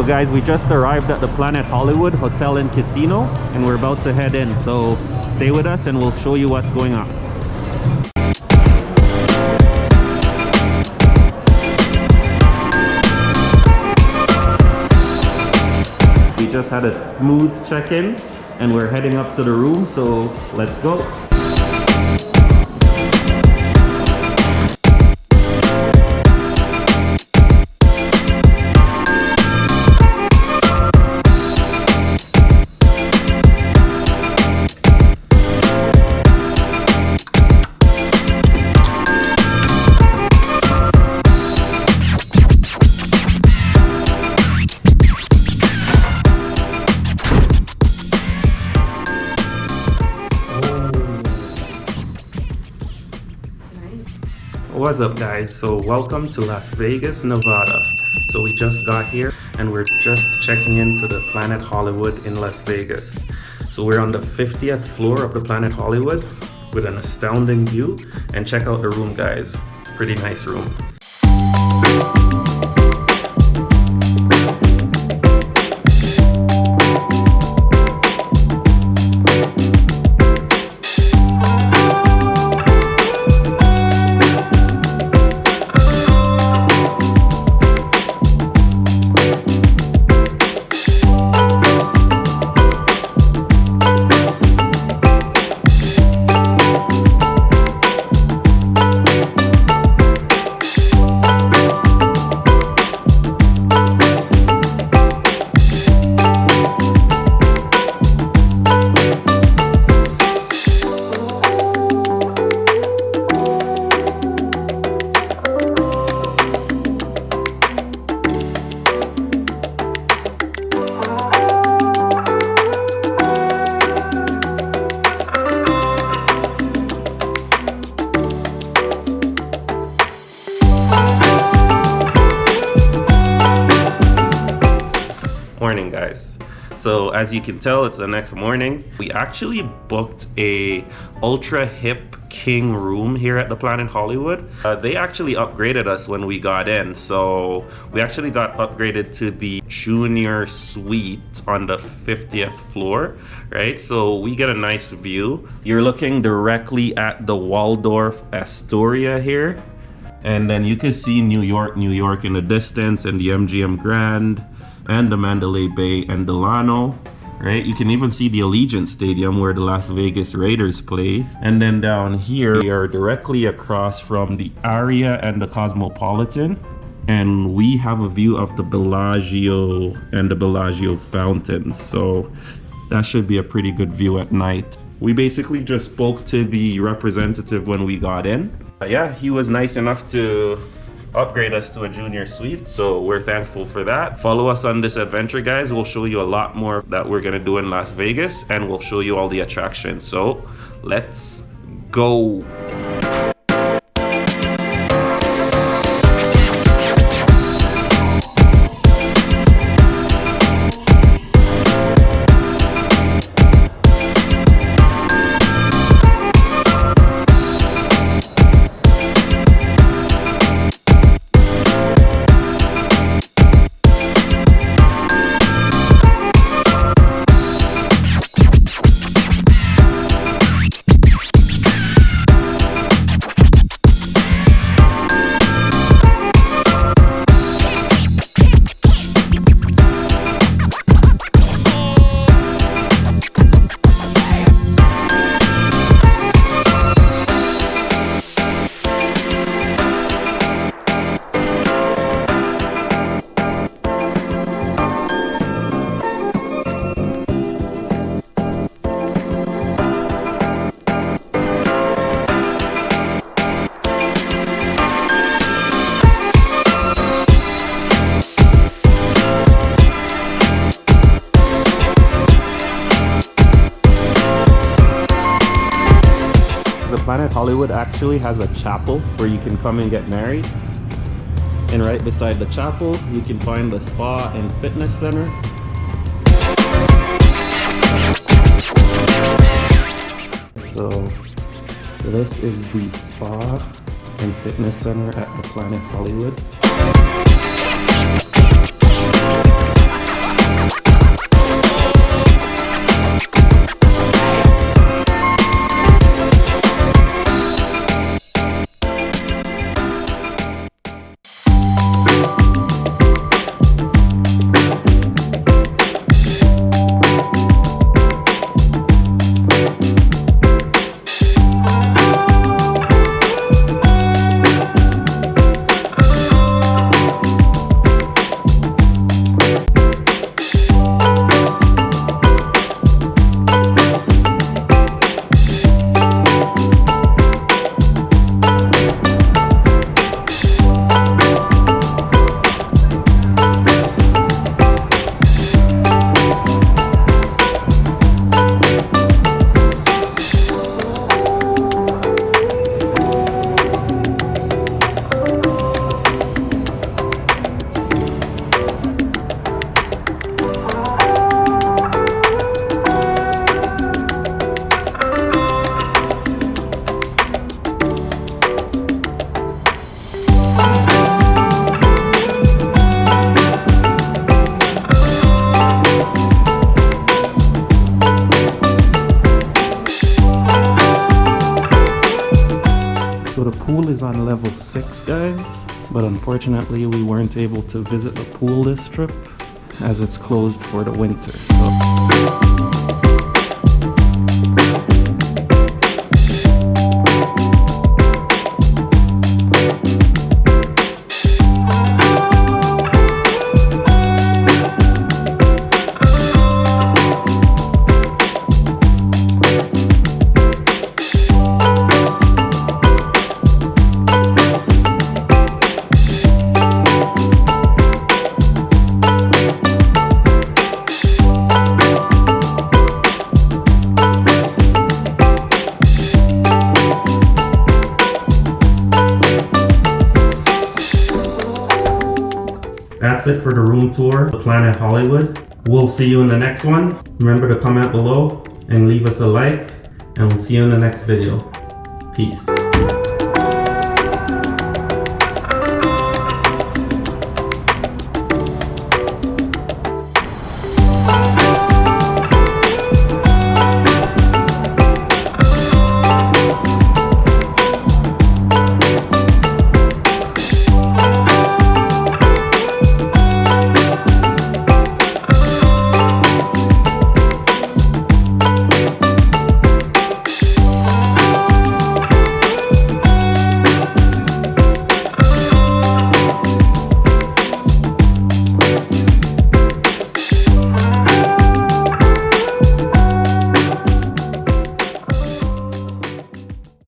guys, we just arrived at the Planet Hollywood Hotel and Casino, and we're about to head in. So stay with us and we'll show you what's going on. We just had a smooth check-in and we're heading up to the room, so let's go. What's up guys, so welcome to Las Vegas, Nevada. So we just got here and we're just checking into the Planet Hollywood in Las Vegas. So we're on the 50th floor of the Planet Hollywood with an astounding view, and check out the room guys, it's a pretty nice room. Morning guys, so as you can tell, it's the next morning. We actually booked a ultra hip king room here at the Planet Hollywood. They actually upgraded us when we got in, so we actually got upgraded to the junior suite on the 50th floor, right? So we get a nice view. You're looking directly at the Waldorf Astoria here, and then you can see New York in the distance, and the MGM Grand and the Mandalay Bay and Delano, right? You can even see the Allegiant Stadium where the Las Vegas Raiders play. And then down here, we are directly across from the Aria and the Cosmopolitan. And we have a view of the Bellagio and the Bellagio fountains. So that should be a pretty good view at night. We basically just spoke to the representative when we got in. Yeah, he was nice enough to upgrade us to a junior suite, so we're thankful for that. Follow us on this adventure guys, we'll show you a lot more that we're gonna do in Las Vegas, and we'll show you all the attractions. So let's go. Planet Hollywood actually has a chapel where you can come and get married. And right beside the chapel, you can find the spa and fitness center. So this is the spa and fitness center at the Planet Hollywood. So the pool is on level 6, guys, but unfortunately we weren't able to visit the pool this trip as it's closed for the winter. That's it for the room tour, the Planet Hollywood. We'll see you in the next one. Remember to comment below and leave us a like, and we'll see you in the next video. Peace.